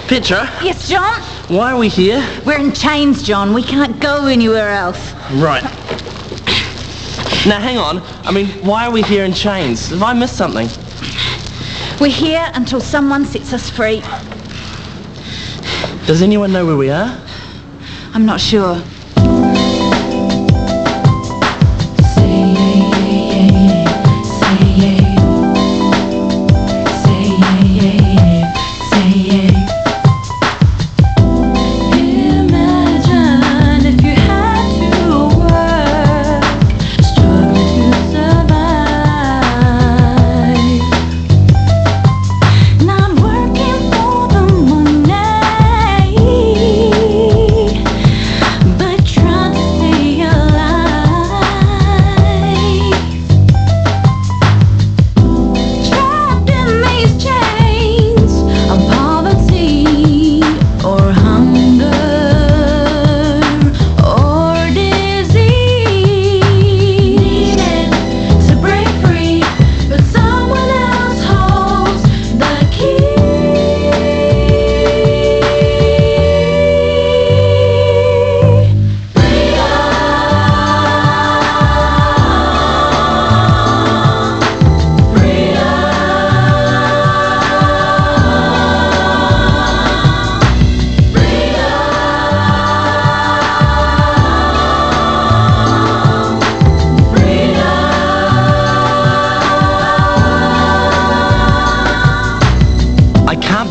Petra, Yes, John? why are we here? We're in chains, John. We can't go anywhere else. Right. Now, hang on. I mean, why are we here in chains? Have I missed something? We're here until someone sets us free. Does anyone know where we are? I'm not sure.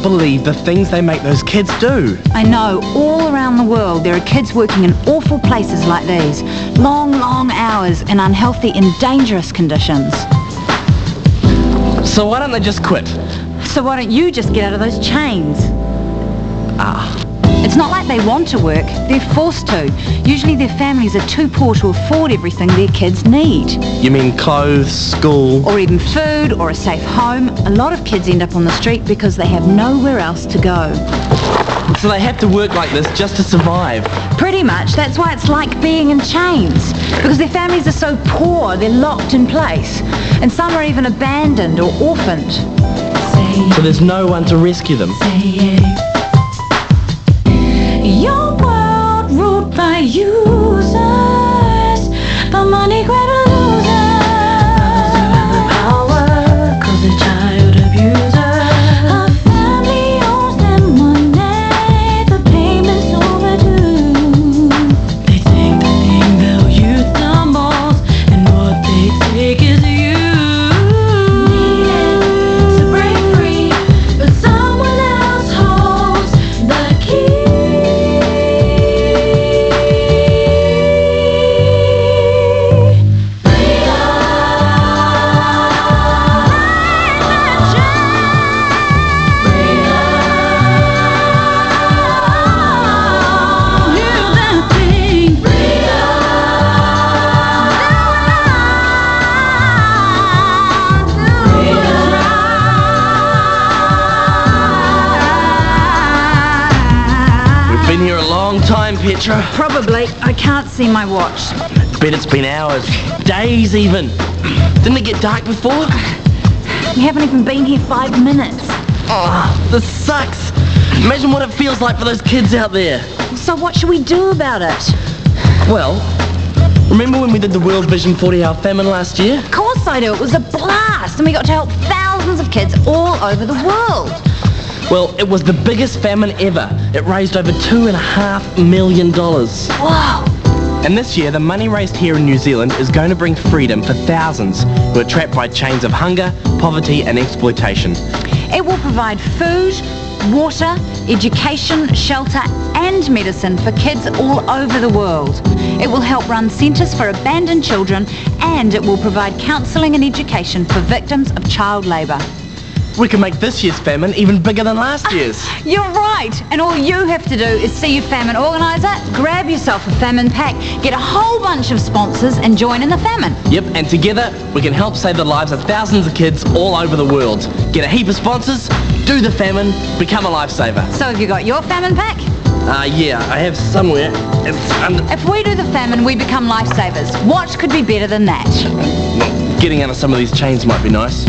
Believe the things they make those kids do. I know, all around the world there are kids working in awful places like these. Long, long hours in unhealthy and dangerous conditions. So why don't they just quit? So why don't you just get out of those chains? Ah. It's not like they want to work, they're forced to. Usually their families are too poor to afford everything their kids need. You mean clothes, school? Or even food or a safe home. A lot of kids end up on the street because they have nowhere else to go. So they have to work like this just to survive? Pretty much. That's why it's like being in chains. Because their families are so poor, they're locked in place. And some are even abandoned or orphaned. So there's no one to rescue them? Your world ruled by users, the money grabber losers, power, cause they're child abusers. A family owes them money, the payment's overdue. They think they'll use the most, and what they take is you. Needed to break free, but someone else holds the key. Been here a long time, Petra. Probably. I can't see my watch. Bet it's been hours, days even. Didn't it get dark before? We haven't even been here 5 minutes. Oh, this sucks. Imagine what it feels like for those kids out there. So what should we do about it? Well, remember when we did the World Vision 40-hour famine last year? Of course I do. It was a blast. And we got to help thousands of kids all over the world. Well, it was the biggest famine ever. It raised over $2.5 million. Wow. And this year, the money raised here in New Zealand is going to bring freedom for thousands who are trapped by chains of hunger, poverty and exploitation. It will provide food, water, education, shelter and medicine for kids all over the world. It will help run centres for abandoned children, and it will provide counselling and education for victims of child labour. We can make this year's famine even bigger than last year's. You're right, and all you have to do is see your famine organiser, grab yourself a famine pack, get a whole bunch of sponsors and join in the famine. Yep, and together we can help save the lives of thousands of kids all over the world. Get a heap of sponsors, do the famine, become a lifesaver. So have you got your famine pack? Yeah, I have somewhere. It's under... If we do the famine, we become lifesavers. What could be better than that? Getting out of some of these chains might be nice.